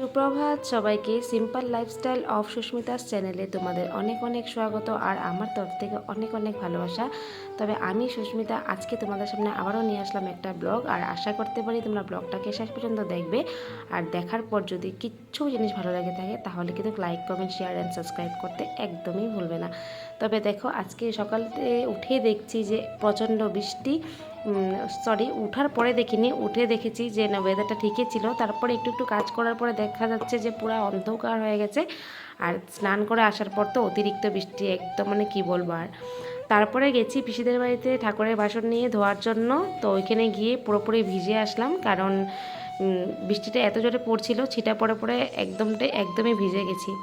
সুপ্রভাত সবাইকে। Simple lifestyle of Susmita's চ্যানেলে তোমাদের অনেক অনেক স্বাগত আর আমার তরফ থেকে অনেক অনেক ভালোবাসা। তবে আমি সুস্মিতা আজকে তোমাদের সামনে আবারও নিয়ে আসলাম একটা ব্লগ, আর আশা করতে পারি তোমরা ব্লগটাকে শেষ পর্যন্ত দেখবে। আর দেখার পর যদি কিচ্ছু জিনিস ভালো লাগে থাকে তাহলে কিন্তু like comment share and subscribe করতে একদমই ভুলবে না। তবে দেখো, আজকে সকালে উঠে দেখছি যে প্রচণ্ড বৃষ্টি। উঠার পরে দেখিনি, উঠে দেখেছি যে না, ওয়েদারটা ঠিকই ছিল। তারপরে একটু একটু কাজ করার পরে দেখা যাচ্ছে যে পুরো অন্ধকার হয়ে গেছে। আর স্নান করে আসার পর তো অতিরিক্ত বৃষ্টি, একদম মানে কি বলবো। আর তারপরে গেছি পিসিদের বাড়িতে ঠাকুরের বাসন নিয়ে ধোয়ার জন্য। তো ওইখানে গিয়ে পুরোপুরি ভিজে আসলাম, কারণ বৃষ্টিটা এত জোরে পড়ছিল, ছিটা পড়ে পড়ে একদমই ভিজে গেছি।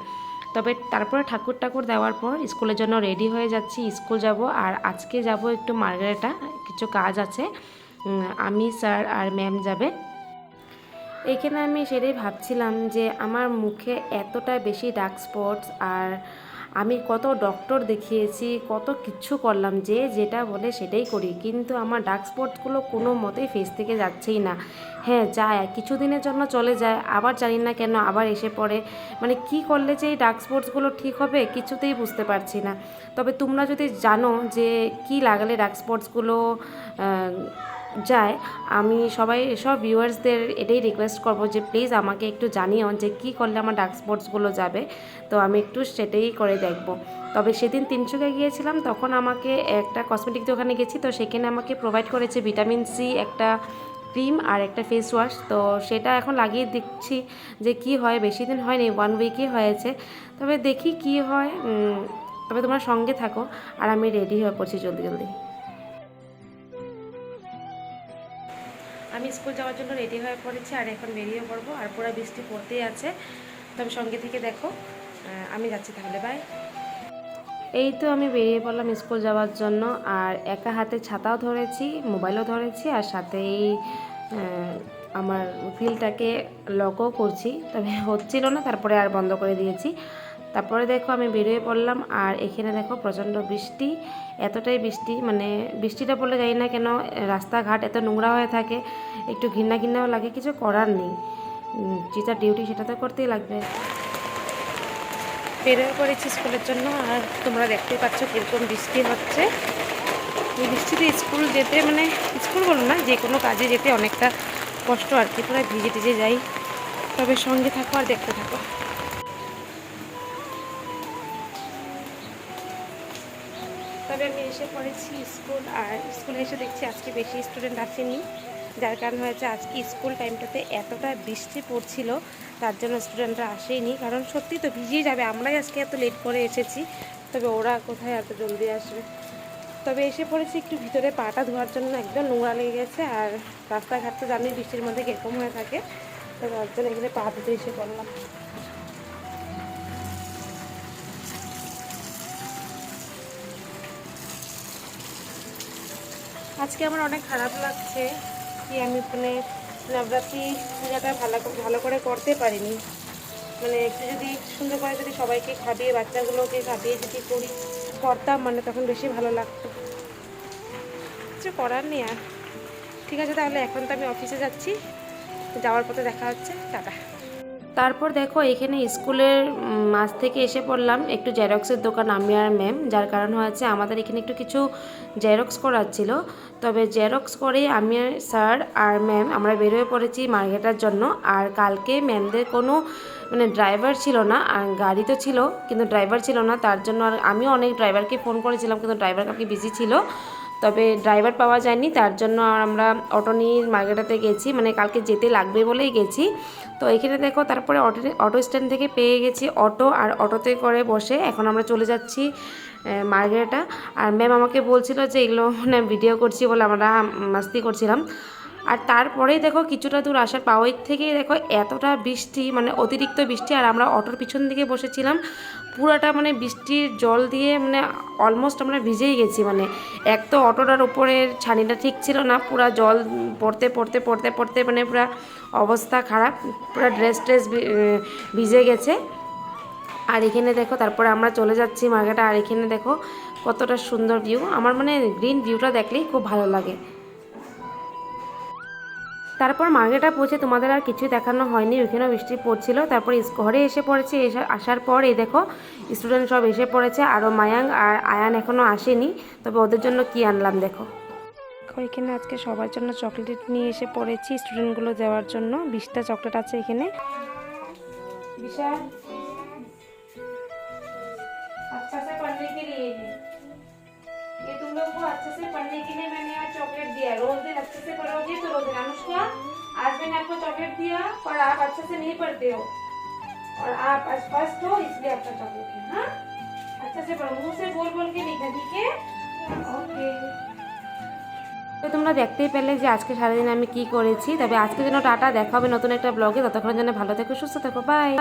তবে তারপরে ঠাকুর দেওয়ার পর স্কুলের জন্য রেডি হয়ে যাচ্ছি, স্কুল যাব। আর আজকে যাব একটু মার্গারেটা, কিছু কাজ আছে। আমি, স্যার আর ম্যাম যাবে। এইখানে আমি সেটাই ভাবছিলাম যে আমার মুখে এতটা বেশি ডার্ক স্পটস, আর আমি কত ডক্টর দেখিয়েছি, কত কিচ্ছু করলাম, যে যেটা বলে সেটাই করি, কিন্তু আমার ডার্ক স্পটসগুলো কোনো মতেই ফেস থেকে যাচ্ছেই না। হ্যাঁ, যায়, কিছুদিনের জন্য চলে যায়, আবার জানি না কেন আবার এসে পড়ে। মানে কি করলে যে এই ডার্ক স্পটসগুলো ঠিক হবে কিছুতেই বুঝতে পারছি না। তবে তোমরা যদি জানো যে কি লাগালে ডার্ক স্পটসগুলো যায়, আমি সব ভিউয়ার্সদের এটাই রিকোয়েস্ট করব যে প্লিজ আমাকে একটু জানিও যে কী করলে আমার ডার্ক স্পটসগুলো যাবে। তো আমি একটু সেটাই করে দেখব। তবে সেদিন তিনশোকে গিয়েছিলাম, তখন আমাকে একটা কসমেটিক দোকানে গেছি, তো সেখানে আমাকে প্রোভাইড করেছে ভিটামিন সি একটা ক্রিম আর একটা ফেস ওয়াশ। তো সেটা এখন লাগিয়ে দেখছি যে কি হয়। বেশি দিন হয়নি, 1 উইকই হয়েছে। তবে দেখি কি হয়। তবে তোমরা সঙ্গে থাকো, আর আমি রেডি হয়ে পড়ছি জলদি জলদি। আমি স্কুল যাওয়ার জন্য রেডি হয়ে পড়েছি, আর এখন বেরিয়ে পড়বো। আর পুরো বৃষ্টি পড়তেই আছে, তবে সঙ্গে থেকে দেখো। আমি যাচ্ছি তাহলে, বাই। এই তো আমি বেরিয়ে পড়লাম স্কুল যাওয়ার জন্য, আর একা হাতে ছাতাও ধরেছি, মোবাইলও ধরেছি, আর সাথেই আমার ফিলটাকে লকও করছি। তবে হচ্ছিল না, তারপরে আর বন্ধ করে দিয়েছি। তারপরে দেখো আমি বেরিয়ে পড়লাম, আর এখানে দেখো প্রচণ্ড বৃষ্টি। এতটাই বৃষ্টি, মানে বৃষ্টিটা পড়লে জানি না কেন রাস্তাঘাট এত নোংরা হয়ে থাকে, একটু ঘৃণা ঘৃণাও লাগে। কিছু করার নেই, যেটা ডিউটি সেটা তো করতেই লাগবে। বেরিয়ে পড়েছি স্কুলের জন্য, আর তোমরা দেখতে পাচ্ছ কীরকম বৃষ্টি হচ্ছে। এই বৃষ্টিতে স্কুল যেতে, মানে স্কুল বলো না, যে কোনো কাজে যেতে অনেকটা কষ্ট আর কি, পুরো ভিজে টিজে যাই। তবে সঙ্গে থাকো আর দেখতে থাকো। তবে আমি এসে পড়েছি স্কুল, আর স্কুলে এসে দেখছি আজকে বেশি স্টুডেন্ট আসেনি, যার কারণ হয়েছে আজকে স্কুল টাইমটাতে এতটা বৃষ্টি পড়ছিল, তার জন্য স্টুডেন্টরা আসেনি। কারণ সত্যি তো ভিজিয়ে যাবে, আমরাই আজকে এত লেট করে এসেছি, তবে ওরা কোথায় এত জলদি আসবে। তবে এসে পড়েছি একটু ভিতরে পাটা ধোয়ার জন্য, একদম নোংরা লেগে গেছে। আর রাস্তাঘাট তো জানি বৃষ্টির মধ্যে কীরকম হয়ে থাকে, তবে একজন এখানে পা ধুতে এসে পড়লাম। আজকে আমার অনেক খারাপ লাগছে কি আমি মানে নবরাত্রি পূজাটা ভালো করে করতে পারিনি। মানে একটু যদি সুন্দর করে যদি সবাইকে খাবিয়ে, বাচ্চাগুলোকে খাবিয়ে যদি করতাম, মানে তখন বেশি ভালো লাগতো। কিছু করার নেই আর। ঠিক আছে, তাহলে এখন তো আমি অফিসে যাচ্ছি, যাওয়ার পথে দেখা হচ্ছে, টাটা। তারপর দেখো এখানে স্কুলের মাঝ থেকে এসে পড়লাম একটু জেরক্সের দোকান, আমি আর ম্যাম, যার কারণ হয়েছে আমাদের এখানে একটু কিছু জেরক্স করার ছিল। তবে জেরক্স করে আমি আর স্যার আর ম্যাম আমরা বেরোয় পড়েছি মার্কেটের জন্য। আর কালকে ম্যামদের কোনো মানে ড্রাইভার ছিল না, আর গাড়ি তো ছিল কিন্তু ড্রাইভার ছিল না, তার জন্য আর আমিও অনেক ড্রাইভারকে ফোন করেছিলাম, কিন্তু ড্রাইভার কালকে বিজি ছিল। তবে ড্রাইভার পাওয়া যায়নি, তার জন্য আমরা অটো নিয়ে মার্কেটেতে গেছি, মানে কালকে যেতে লাগবে বলেই গেছি। তো এখানে দেখো তারপরে অটো স্ট্যান্ড থেকে পেয়ে গেছি অটো, আর অটোতে করে বসে এখন আমরা চলে যাচ্ছি মার্কেটটা। আর ম্যাম আমাকে বলছিল যে এগুলো মানে ভিডিও করছি বলে আমরা মাস্তি করছিলাম। আর তারপরেই দেখো কিছুটা দূর আসার পাওয়ার থেকেই দেখো এতটা বৃষ্টি, মানে অতিরিক্ত বৃষ্টি। আর আমরা অটোর পিছন দিকে বসেছিলাম, পুরাটা মানে বৃষ্টির জল দিয়ে মানে অলমোস্ট আমরা ভিজেই গেছি। মানে এক তো অটোটার উপরের ছানিটা ঠিক ছিল না, পুরা জল পড়তে পড়তে পড়তে পড়তে মানে পুরা অবস্থা খারাপ, পুরা ড্রেস ভিজে গেছে। আর এখানে দেখো তারপরে আমরা চলে যাচ্ছি মার্কেটে। আর এখানে দেখো কতটা সুন্দর ভিউ, আমার মানে গ্রিন ভিউটা দেখলেই খুব ভালো লাগে। তারপর মার্কেটে পৌঁছে তোমাদের আর কিছুই দেখানো হয়নি, ওইখানেও বৃষ্টি পড়ছিল। তারপর ঘরে এসে পড়েছে, আসার পর এই দেখো স্টুডেন্ট সব এসে পড়েছে, আরও মায়াঙ্ক আর আয়ান এখনও আসেনি। তবে ওদের জন্য কি আনলাম দেখো। এখানে আজকে সবার জন্য চকলেট নিয়ে এসে পড়েছি স্টুডেন্টগুলো দেওয়ার জন্য। 20টা চকলেট আছে এখানে। বিশাল अच्छा से पढ़ने के लिए है ये, तुम लोग को अच्छे से पढ़ने के लिए मैंने आज चॉकलेट दिया। रोज दिन अच्छे से पढ़ोगे तो रोज दिन। अनुष्का, आज मैंने आपको चॉकलेट दिया पर आप अच्छे से नहीं पढ़ते हो और आप आज फर्स्ट हो, इसलिए आपका चॉकलेट है। हाँ, अच्छे से पढ़ो, मुंह से बोल बोल के लिखना, ठीक है? ओके। তো তোমরা দেখতেই পেলে যে আজকে সারাদিন আমি কি করেছি। তবে আজকের জন্য টাটা, দেখা হবে নতুন একটা ব্লগে। ততক্ষণের জন্য ভালো থেকো, সুস্থ থেকো, বাই।